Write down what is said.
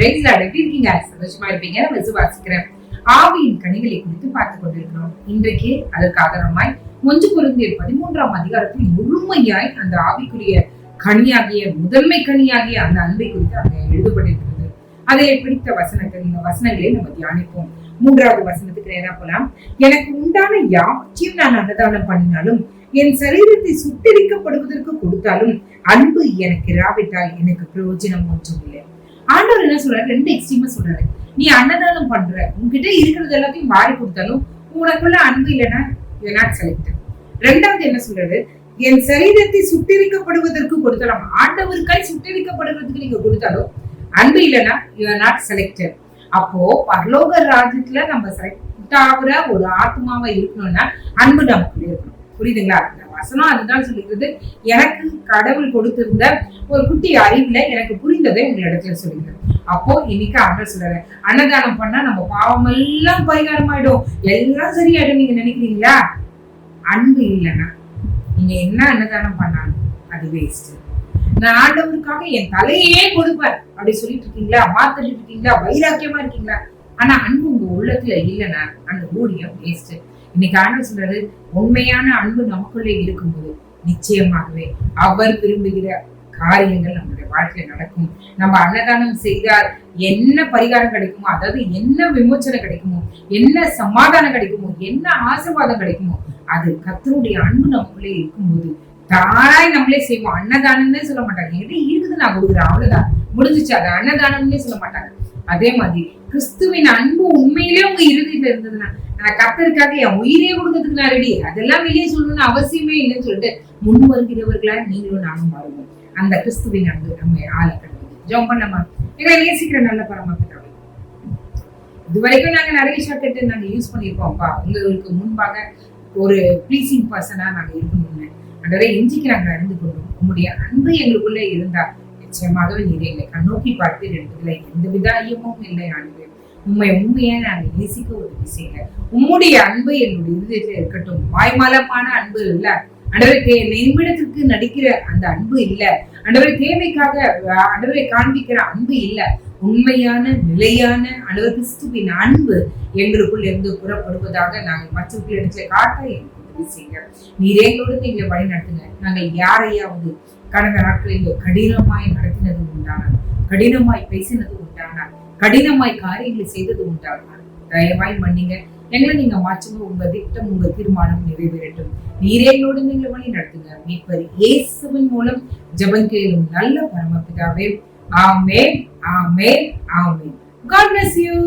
எப்படி இருக்கீங்க? சந்தோஷமா இருப்பீங்க விசுவாசிக்கிறேன். ஆவியின் கனிகளை குறித்து பார்த்துக் கொண்டிருக்கிறோம். இன்றைக்கு அதற்காக ஒன்று கொரிந்தியர் 13ஆம் அதிகாரத்தில் முழுமையாய் அந்த ஆவிக்குரிய கனியாகிய முதன்மை கனியாகிய அந்த அன்பை குறித்து அங்க எழுதப்பட்டிருக்கிறது. அதை பிடித்த வசனங்களை நம்ம தியானிப்போம். 3வது வசனத்துக்கு நேரா போலாம். எனக்கு உண்டான யாவற்றையும் நான் அன்னதானம் பண்ணினாலும், என் சரீரத்தை சுட்டரிக்கப்படுவதற்கு கொடுத்தாலும், அன்பு எனக்கு இராவிட்டால் எனக்கு பிரயோஜனம் ஒன்றும் இல்லை. ஆண்டவர் என்ன சொல்றாரு? 2 எக்ஸ்ட்ரீமா சொல்றாரு. நீ அன்னதானம் பண்ற, உன்கிட்ட இருக்கிறது எல்லாத்தையும் வாரி கொடுத்தாலும் உனக்குள்ள அன்பு இல்லைன்னா யூ ஆர் நாட் செலக்டட். 2வது என்ன சொல்றாரு? என் சரீரத்தை சுட்டரிக்கப்படுவதற்கு கொடுத்தாலும், ஆண்டவருக்காய் சுட்டரிக்கப்படுவதற்கு நீங்க கொடுத்தாலும் அன்பு இல்லைன்னா யூ ஆர் நாட் செலக்டட். அப்போ பரலோக ராஜ்யத்துல நம்ம செலக்ட் ஆகுற ஒரு ஆத்மாவா இருக்கணும்னா அன்பு நமக்குள்ள இருக்கணும். புரியுதுங்களா? இந்த வசனம் அதுதான் சொல்லிக்கிறது. எனக்கு கடவுள் கொடுத்திருந்த ஒரு குட்டி அறிவுல எனக்கு புரிந்ததை உங்க இடத்துல சொல்லிக்கிறேன். அப்போ இன்னைக்கு ஆண்டவர் சொல்றாரு, அன்னதானம் பண்ணா நம்ம பாவம் எல்லாம் பரிகாரம் ஆயிடும், எல்லாம் சரியாயிடும் நீங்க நினைக்கிறீங்களா? அன்பு இல்லைன்னா நீங்க என்ன அன்னதானம் பண்ணாலும் அது வேஸ்ட். நான் ஆண்டவருக்காக என் தலையே கொடுப்பேன் அப்படி சொல்லிட்டு இருக்கீங்களா? மாத்திட்டு இருக்கீங்களா? வைராக்கியமா இருக்கீங்களா? ஆனா அன்பு உங்க உள்ளத்துல இல்லைன்னா அந்த ஊழியம் வேஸ்ட். இன்னைக்கு ஆண்டவர் சொல்றாரு, உண்மையான அன்பு நமக்குள்ளே இருக்கும்போது நிச்சயமாகவே அவர் விரும்புகிற காரியங்கள் நம்மளுடைய வாழ்க்கையில நடக்கும். நம்ம அன்னதானம் செய்தால் என்ன பரிகாரம் கிடைக்குமோ, அதாவது என்ன விமோச்சனம் கிடைக்குமோ, என்ன சமாதானம் கிடைக்குமோ, என்ன ஆசீர்வாதம் கிடைக்குமோ, அது கர்த்தருடைய அன்பு நமக்குள்ளே இருக்கும்போது தாராய் நம்மளே செய்வோம். அன்னதானம்னே சொல்ல மாட்டாங்க, என்கிட்ட இருக்குது நான் கொடுக்குறேன் அவ்வளவுதான் முடிஞ்சிச்சு, அது அன்னதானம்னே சொல்ல மாட்டாங்க. அதே மாதிரி கிறிஸ்துவின் அன்பு உண்மையிலே உங்க இறுதியில இருந்ததுன்னா, நான் கர்த்தருக்காக என் உயிரே கொடுக்கறதுக்கு நான் ரெடி, அதெல்லாம் வெளியே சொல்லணும்னு அவசியமே இல்லைன்னு சொல்லிட்டு முன் வருகிறவர்களா நீங்களும் நானும் மாறுவோம். அந்த கிறிஸ்துவின் அன்பு நம்ம ஆள கடவுள். ஜெபம் பண்ணலாமா? எங்களை நேசிக்கிற நல்ல பரமபிதாவே, இதுவரைக்கும் நாங்க நிறைய ஷார்ட்கட் நாங்க யூஸ் பண்ணிருக்கோம்ப்பா. உங்களுக்கு முன்பாக ஒரு ப்ளீசிங் பர்சனா நாங்க இருக்கணும்னு அன்றே இன்றைக்கு நாங்க அறிந்து கொண்டோம். உங்களுடைய அன்பு எங்களுக்குள்ள இருந்தா நிச்சயமாகவே நீரை எங்களை கண்ணோக்கி பார்த்து என்பதில் எந்த வித ஐயமும் இல்லை. ஆண்டு உண்மை உண்மையா நாங்கள் நேசிக்க ஒரு விஷயங்க. உம்முடைய அன்பு என்னுடைய இருதயத்துல இருக்கட்டும். வாய்மலமான அன்பு இல்ல ஆண்டவரே, நிமிடத்திற்கு நடிக்கிற அந்த அன்பு இல்ல ஆண்டவரே, தேவைக்காக ஆண்டவரை காண்பிக்கிற அன்பு இல்ல, உண்மையான நிலையான ஆண்டவர் கிறிஸ்துவின் அன்பு எங்களுக்குள்ள இருந்து புறப்படுவதாக நாங்கள் மற்றவர்கள் இடத்துல காட்ட எங்களுக்கு உதவி செய்யுங்க. நீரே எங்களோடு எங்களை வழி நடத்துங்க. நாங்கள் யாரையாவது கடந்த நாட்களில் கடினமாய் நடத்தினது உண்டானால், கடினமாய் பேசினது உண்டானால், கடினமாய் காரியங்களை செய்தது உண்டானால் தயவாய் மன்னிங்க. எங்களை நீங்க மாற்றுங்க. உங்க திட்டம் உங்க தீர்மானம் நிறைவேறட்டும். நீரே எங்களோடு எங்களை வழி நடத்துங்க. மீட்பர் இயேசுவின் மூலம் ஜெபம் கேளும் நல்ல பரமபிதாவே. ஆமென், ஆமென், ஆமென். God bless you.